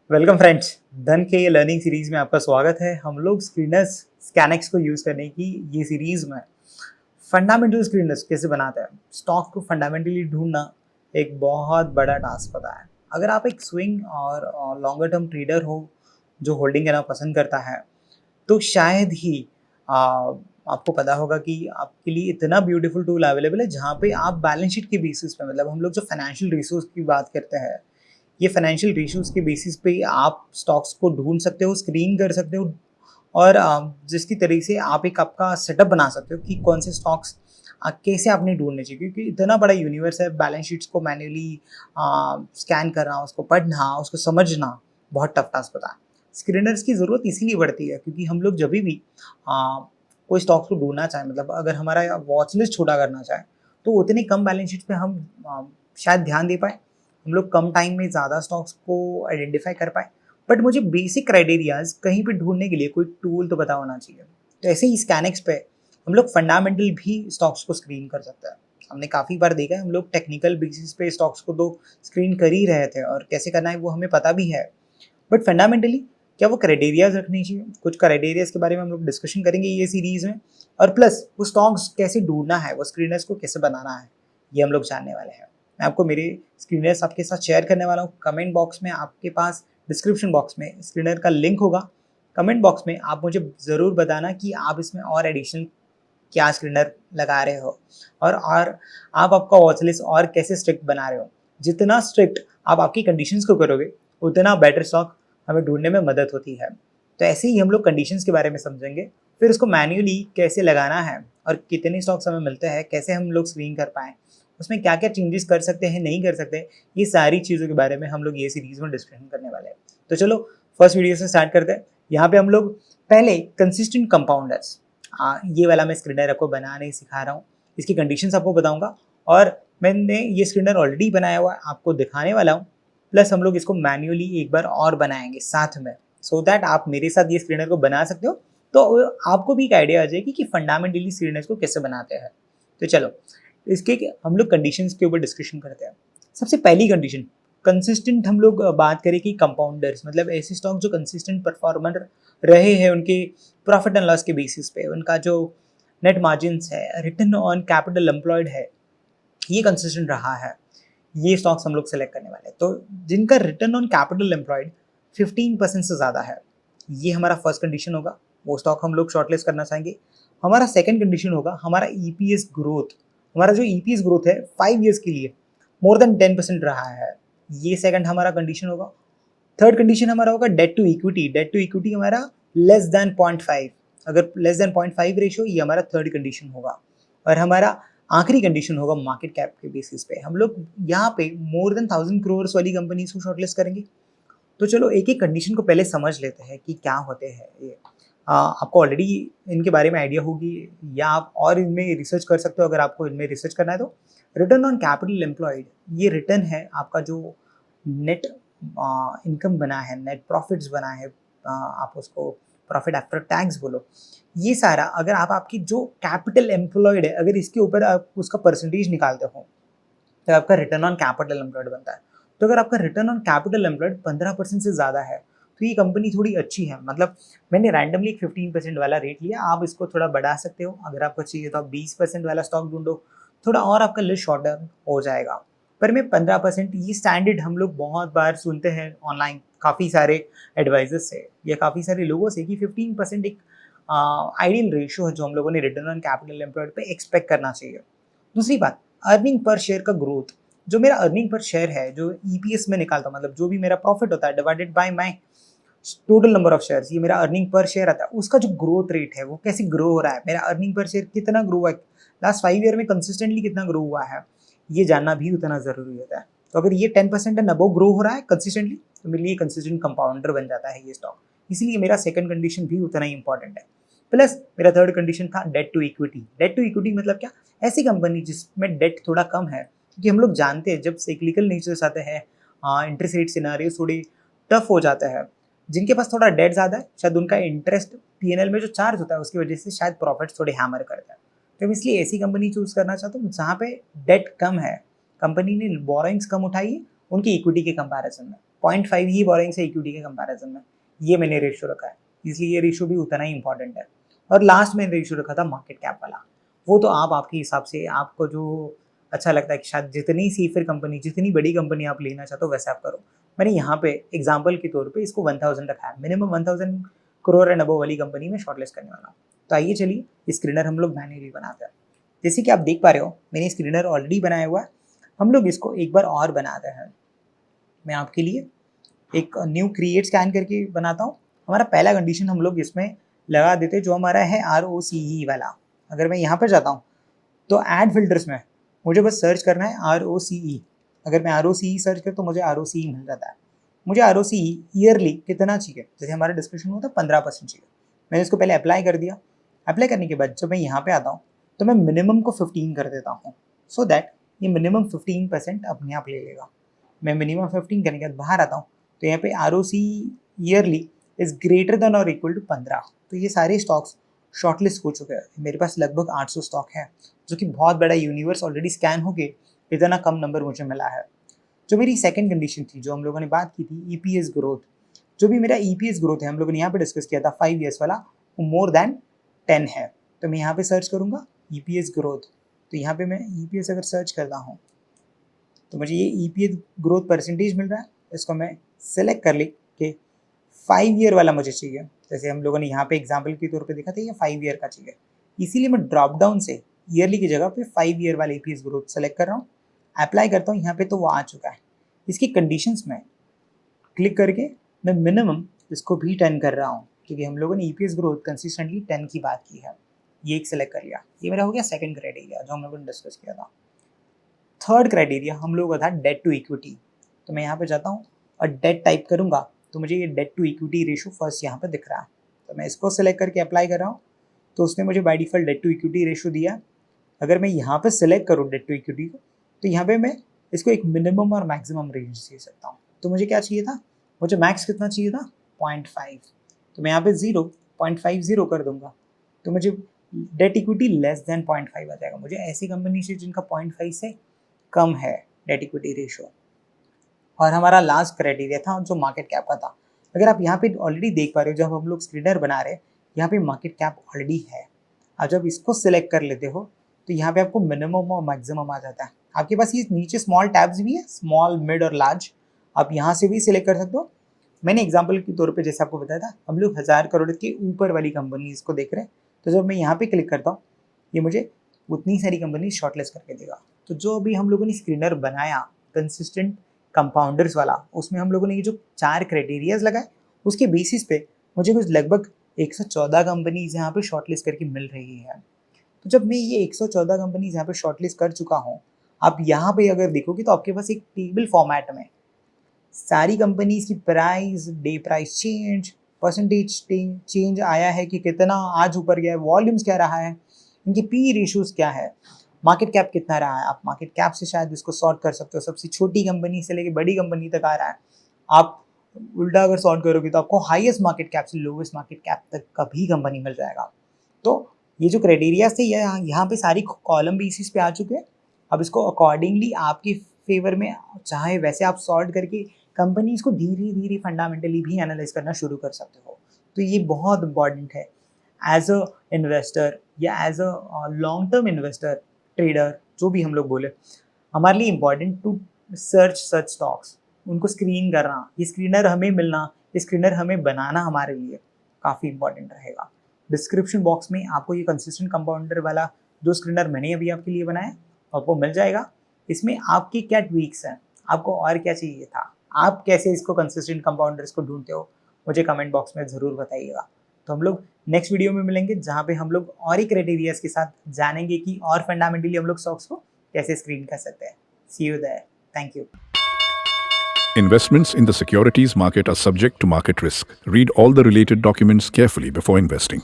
Welcome friends, धन के ये लर्निंग सीरीज में आपका स्वागत है। हम लोग स्क्रीनर्स स्कैनेक्स को यूज़ करने की ये सीरीज में फंडामेंटल स्क्रीनर्स कैसे बनाते हैं, स्टॉक को फंडामेंटली ढूंढना एक बहुत बड़ा टास्क होता है। अगर आप एक स्विंग और लॉन्गर टर्म ट्रेडर हो जो होल्डिंग करना पसंद करता है, तो शायद ही आ, आपको पता होगा कि आपके लिए इतना ब्यूटीफुल टूल अवेलेबल है जहाँ पे आप बैलेंस शीट के बेसिस पे, मतलब हम लोग जो फाइनेंशियल रिसोर्स की बात करते हैं, ये फाइनेंशियल रेशियोज के बेसिस पे आप स्टॉक्स को ढूंढ सकते हो, स्क्रीन कर सकते हो और जिसकी तरीके से आप एक आपका सेटअप बना सकते हो कि कौन से स्टॉक्स कैसे आपने ढूंढने चाहिए। क्योंकि इतना बड़ा यूनिवर्स है, बैलेंस शीट्स को मैन्युअली स्कैन करना, उसको पढ़ना, उसको समझना बहुत टफ टास्क होता है। स्क्रीनर्स की ज़रूरत इसीलिए पड़ती है क्योंकि हम लोग जब भी कोई स्टॉक्स को ढूंढना चाहें, मतलब अगर हमारा वॉच लिस्ट छोटा करना चाहें, तो उतने कम बैलेंस शीट्स पे हम शायद ध्यान दे पाए, हम लोग कम टाइम में ज़्यादा स्टॉक्स को आइडेंटिफाई कर पाए। बट मुझे बेसिक क्राइटेरियाज कहीं पे ढूंढने के लिए कोई टूल तो पता होना चाहिए। तो ऐसे ही स्कैनिक्स पे हम लोग फंडामेंटल भी स्टॉक्स को स्क्रीन कर सकते हैं। हमने काफ़ी बार देखा है, हम लोग टेक्निकल बेसिस पे स्टॉक्स को तो स्क्रीन कर ही रहे थे और कैसे करना है वो हमें पता भी है। बट फंडामेंटली क्या वो क्राइटेरियाज रखनी चाहिए, कुछ क्राइटेरियाज के बारे में हम लोग डिस्कशन करेंगे ये सीरीज में। और प्लस वो स्टॉक्स कैसे ढूंढना है, वो स्क्रीनर्स को कैसे बनाना है, ये हम लोग जानने वाले हैं। मैं आपको मेरे स्क्रीनर्स आपके साथ शेयर करने वाला हूँ। कमेंट बॉक्स में आपके पास, डिस्क्रिप्शन बॉक्स में स्क्रीनर का लिंक होगा। कमेंट बॉक्स में आप मुझे ज़रूर बताना कि आप इसमें और एडिशनल क्या स्क्रीनर लगा रहे हो और आप आपका वॉच लिस्ट और कैसे स्ट्रिक्ट बना रहे हो। जितना स्ट्रिक्ट आप आपकी कंडीशंस को करोगे, उतना बेटर स्टॉक हमें ढूंढने में मदद होती है। तो ऐसे ही हम लोग कंडीशंस के बारे में समझेंगे, फिर उसको मैन्युअली कैसे लगाना है और कितने स्टॉक्स हमें मिलते हैं, कैसे हम लोग स्क्रीन कर पाएँ, उसमें क्या क्या चेंजेस कर सकते हैं, नहीं कर सकते, ये सारी चीज़ों के बारे में हम लोग ये सीरीज में डिस्कशन करने वाले हैं। तो चलो फर्स्ट वीडियो से स्टार्ट करते हैं। यहाँ पे हम लोग पहले कंसिस्टेंट कंपाउंडर्स, ये वाला मैं स्क्रीनर आपको बनाने सिखा रहा हूँ, इसकी कंडीशंस आपको बताऊंगा और मैंने ये स्क्रीनर ऑलरेडी बनाया हुआ है, आपको दिखाने वाला हूँ। प्लस हम लोग इसको मैन्युअली एक बार और बनाएंगे साथ में, सो दैट आप मेरे साथ ये स्क्रीनर को बना सकते हो, तो आपको भी एक आइडिया आ जाएगी कि फंडामेंटली स्क्रीनर्स को कैसे बनाते हैं। तो चलो इसके हम लोग कंडीशंस के ऊपर डिस्कशन करते हैं। सबसे पहली कंडीशन, कंसिस्टेंट हम लोग बात करें कि कंपाउंडर्स, मतलब ऐसे स्टॉक जो कंसिस्टेंट परफॉर्मर रहे हैं, उनके प्रॉफिट एंड लॉस के बेसिस पे, उनका जो नेट मार्जिन्स है, रिटर्न ऑन कैपिटल एम्प्लॉयड है, ये कंसिस्टेंट रहा है, ये स्टॉक्स हम लोग सेलेक्ट करने वाले हैं। तो जिनका रिटर्न ऑन कैपिटल एम्प्लॉयड 15% से ज़्यादा है, ये हमारा फर्स्ट कंडीशन होगा, वो स्टॉक हम लोग शॉर्टलिस्ट करना चाहेंगे। हमारा सेकंड कंडीशन होगा हमारा ईपीएस ग्रोथ, हमारा जो ईपीएस ग्रोथ है 5 ईयर्स के लिए मोर देन 10% रहा है, ये सेकंड हमारा कंडीशन होगा। थर्ड कंडीशन हमारा होगा debt to equity, debt to equity हमारा लेस देन 0.5, अगर लेस देन 0.5 रेशियो, ये हमारा थर्ड कंडीशन होगा। और हमारा आखिरी कंडीशन होगा मार्केट कैप के बेसिस पे, हम लोग यहाँ पे मोर देन 1000 करोड़ वाली कंपनीज को शॉर्टलिस्ट करेंगे। तो चलो एक एक कंडीशन को पहले समझ लेते हैं कि क्या होते हैं ये। आपको ऑलरेडी इनके बारे में आइडिया होगी या आप और इनमें रिसर्च कर सकते हो अगर आपको इनमें रिसर्च करना है तो। रिटर्न ऑन कैपिटल एम्प्लॉयड, ये रिटर्न है आपका जो नेट इनकम बना है, नेट प्रॉफिट्स बना है, आप उसको प्रॉफिट आफ्टर टैक्स बोलो, ये सारा अगर आप आपकी जो कैपिटल एम्प्लॉयड है, अगर इसके ऊपर आप उसका परसेंटेज निकालते हो तो आपका रिटर्न ऑन कैपिटल एम्प्लॉयड बनता है। तो अगर आपका रिटर्न ऑन कैपिटल एम्प्लॉयड 15% से ज़्यादा है तो ये कंपनी थोड़ी अच्छी है। मतलब मैंने रैंडमली एक 15% वाला रेट लिया, आप इसको थोड़ा बढ़ा सकते हो, अगर आपको चाहिए तो आप 20% वाला स्टॉक ढूंढो, थोड़ा और आपका लिस्ट शॉर्टर हो जाएगा। पर मैं 15%, ये स्टैंडर्ड हम लोग बहुत बार सुनते हैं ऑनलाइन काफ़ी सारे एडवाइजर्स से या काफ़ी सारे लोगों से कि 15% एक आइडियल रेशियो है जो हम लोगों ने रिटर्न ऑन कैपिटल एम्प्लॉयड पे एक्सपेक्ट करना चाहिए। दूसरी बात, अर्निंग पर शेयर का ग्रोथ, जो मेरा अर्निंग पर शेयर है, जो ईपीएस में निकालता हूँ, मतलब जो भी मेरा प्रॉफिट होता है divided by my total number of shares, ये मेरा अर्निंग पर शेयर आता है, उसका जो ग्रोथ रेट है वो कैसे ग्रो हो रहा है, मेरा अर्निंग पर शेयर कितना ग्रो हुआ है, लास्ट 5 ईयर में कंसिस्टेंटली कितना ग्रो हुआ है, ये जानना भी उतना ज़रूरी होता है। तो अगर ये 10% एंड अबव ग्रो हो रहा है कंसिस्टेंटली, तो मेरे लिए कंसिस्टेंट कंपाउंडर बन जाता है ये स्टॉक। इसलिए मेरा सेकंड कंडीशन भी उतना ही इंपॉर्टेंट है। प्लस मेरा थर्ड कंडीशन था debt to equity. Debt to equity मतलब क्या, ऐसी कंपनी जिसमें डेट थोड़ा कम है, क्योंकि हम लोग जानते हैं जब साइक्लिकल नेचर्स आते हैं, इंटरेस्ट रेट सिनारियो थोड़ी टफ हो जाता है, जिनके पास थोड़ा डेट ज़्यादा है शायद उनका इंटरेस्ट पीएनएल में जो चार्ज होता है उसकी वजह से शायद प्रॉफिट्स थोड़े हैमर करता है। तो इसलिए ऐसी कंपनी चूज करना चाहता हूँ जहाँ पे डेट कम है, कंपनी ने बोरोइंग्स कम उठाई है उनकी इक्विटी के कंपैरिजन में, 0.5 ही बोरिंग से इक्विटी के कंपैरिजन में, ये मैंने रेशियो रखा है, इसलिए ये रेशियो भी उतना ही इंपॉर्टेंट है। और लास्ट में रेशियो रखा था मार्केट कैप वाला, वो तो आप आपके हिसाब से आपको जो अच्छा लगता है कि शायद जितनी सेफर कंपनी, जितनी बड़ी कंपनी आप लेना चाहते हो वैसे आप करो। मैंने यहाँ पे एग्जाम्पल के तौर पे इसको 1000 रखा है, मिनिमम 1000 करोड़ एंड अबव वाली कंपनी में शॉर्टलिस्ट करने वाला। तो आइए चलिए स्क्रीनर हम लोग मैन्युअली बनाते हैं। जैसे कि आप देख पा रहे हो मैंने स्क्रीनर ऑलरेडी बनाया हुआ है, हम लोग इसको एक बार और बनाते हैं। मैं आपके लिए एक न्यू क्रिएट स्कैन करके बनाता हूँ। हमारा पहला कंडीशन हम लोग इसमें लगा देते हैं जो हमारा है ROCE वाला। अगर मैं यहाँ पर जाता हूँ तो ऐड फिल्टर्स में मुझे बस सर्च करना है ROCE। अगर मैं ROCE सर्च कर तो मुझे ROCE मिल जाता है। मुझे ROCE ईयरली कितना चाहिए, जैसे हमारा डिस्कशन हुआ था 15% चाहिए। मैंने इसको पहले अप्लाई कर दिया। अप्लाई करने के बाद जब मैं यहाँ पे आता हूँ तो मैं मिनिमम को 15 कर देता हूँ, सो दैट ये मिनिमम 15% अपने आप ले लेगा। मैं मिनिमम 15 करने के बाद बाहर आता हूँ तो यहाँ पे ROCE yearly is greater than और इक्वल टू 15। तो ये सारे स्टॉक्स शॉर्टलिस्ट हो चुके हैं। मेरे पास लगभग 800 स्टॉक है, जो कि बहुत बड़ा यूनिवर्स ऑलरेडी स्कैन हो गए, इतना कम नंबर मुझे मिला है। जो मेरी सेकंड कंडीशन थी, जो हम लोगों ने बात की थी EPS ग्रोथ, जो भी मेरा EPS ग्रोथ है हम लोगों ने यहाँ पे डिस्कस किया था 5 ईयर्स वाला, वो मोर देन 10 है। तो मैं यहाँ पे सर्च करूँगा EPS ग्रोथ। तो यहाँ पे मैं EPS अगर सर्च करता हूँ तो मुझे ये EPS ग्रोथ परसेंटेज मिल रहा है। इसको मैं सेलेक्ट कर ली कि 5 ईयर वाला मुझे चाहिए। जैसे हम लोगों ने यहाँ पे एग्जाम्पल के तौर पे देखा था, ये 5 ईयर का चाहिए, इसीलिए मैं ड्रॉप डाउन से ईयरली की जगह पे 5 ईयर वाला EPS ग्रोथ सेलेक्ट कर रहा हूँ। अप्लाई करता हूँ यहाँ पे तो वो आ चुका है। इसकी कंडीशंस में क्लिक करके मैं मिनिमम इसको भी 10 कर रहा हूँ, क्योंकि हम लोगों ने EPS ग्रोथ कंसिस्टेंटली 10 की बात की है। ये एक सेलेक्ट कर लिया। ये मेरा हो गया सेकंड क्राइटेरिया जो हम लोगों ने डिस्कस किया था। थर्ड क्राइटेरिया हम लोगों का था डेट टू इक्विटी। तो मैं यहाँ पे जाता हूँ और डेट टाइप करूँगा तो मुझे ये debt to equity ratio first यहाँ पे दिख रहा है। तो मैं इसको सेलेक्ट करके अप्लाई कर रहा हूँ तो उसने मुझे by default debt to equity ratio दिया। अगर मैं यहाँ पे सेलेक्ट करूँ डेट टू इक्विटी को तो यहाँ पे मैं इसको एक मिनिमम और मैक्सिमम रेंज दे सकता हूँ। तो मुझे क्या चाहिए था, मुझे मैक्स कितना चाहिए था 0.5। तो मैं यहाँ पे 0.50 कर दूंगा तो मुझे डेट इक्विटी लेस देन 0.5 आ जाएगा। मुझे ऐसी कंपनी से जिनका 0.5 से कम है डेट इक्विटी रेशो। और हमारा लास्ट क्राइटेरिया था जो मार्केट कैप का था। अगर आप यहाँ पे ऑलरेडी देख पा रहे हो, जब हम लोग स्क्रीनर बना रहे हैं यहाँ पे मार्केट कैप ऑलरेडी है। आप जब इसको सिलेक्ट कर लेते हो तो यहाँ पे आपको मिनिमम और मैक्सिमम आ जाता है। आपके पास ये नीचे स्मॉल टैब्स भी है, स्मॉल, मिड और लार्ज, आप यहाँ से भी सिलेक्ट कर सकते हो। मैंने एग्जाम्पल के तौर पे जैसे आपको बताया था, हम लोग 1000 करोड़ के ऊपर वाली कंपनीज को देख रहे हैं। तो जब मैं यहाँ पे क्लिक करता हूँ ये मुझे उतनी सारी कंपनी शॉर्टलिस्ट करके देगा। तो जो अभी हम लोगों ने स्क्रीनर बनाया कंसिस्टेंट कंपाउंडर्स वाला, उसमें हम लोगों ने ये जो 4 क्राइटेरियाज लगाए उसके बेसिस पे मुझे कुछ लगभग 114 कंपनीज यहाँ पे शॉर्टलिस्ट करके मिल रही है। तो जब मैं ये 114 कंपनीज यहाँ पे शॉर्टलिस्ट कर चुका हूँ, आप यहाँ पे अगर देखोगे तो आपके पास एक टेबल फॉर्मेट में सारी कंपनीज की price, day price change, percentage change आया है कि कितना आज ऊपर गया है, वॉल्यूम्स क्या रहा है, इनकी पी रेशियोज क्या है, मार्केट कैप कितना रहा है। आप मार्केट कैप से शायद इसको सॉर्ट कर सकते हो, सबसे छोटी कंपनी से लेके बड़ी कंपनी तक आ रहा है। आप उल्टा अगर सॉर्ट करोगे तो आपको हाईएस्ट मार्केट कैप से लोवेस्ट मार्केट कैप तक का भी कंपनी मिल जाएगा। तो ये जो क्राइटेरिया थे यहाँ पे सारी कॉलम बेसिस पे आ चुके हैं। अब इसको अकॉर्डिंगली आपके फेवर में चाहे वैसे आप सॉर्ट करके कंपनीज को धीरे धीरे फंडामेंटली भी एनालाइज करना शुरू कर सकते हो। तो ये बहुत इंपॉर्टेंट है एज अ इन्वेस्टर या as a long term investor, trader, जो भी हम लोग बोले, हमारे लिए important to search such stocks, उनको स्क्रीन करना, ये स्क्रीनर हमें मिलना, ये स्क्रीनर हमें बनाना हमारे लिए काफ़ी इंपॉर्टेंट रहेगा। डिस्क्रिप्शन बॉक्स में आपको ये कंसिस्टेंट कंपाउंडर वाला जो स्क्रीनर मैंने अभी आपके लिए बनाया आपको मिल जाएगा। इसमें आपके क्या ट्वीक्स हैं, आपको और क्या चाहिए था, आप कैसे इसको कंसिस्टेंट कंपाउंडर्स को ढूंढते हो, मुझे कमेंट बॉक्स में ज़रूर बताइएगा। तो हम लोग नेक्स्ट वीडियो में मिलेंगे जहाँ पे हम लोग और ही क्राइटेरियाज के साथ जानेंगे कि और फंडामेंटली हम लोग स्टॉक्स को कैसे स्क्रीन कर सकते हैं। See you there, thank you. Investments in the securities market are subject to market risk. Read all the related documents carefully before investing.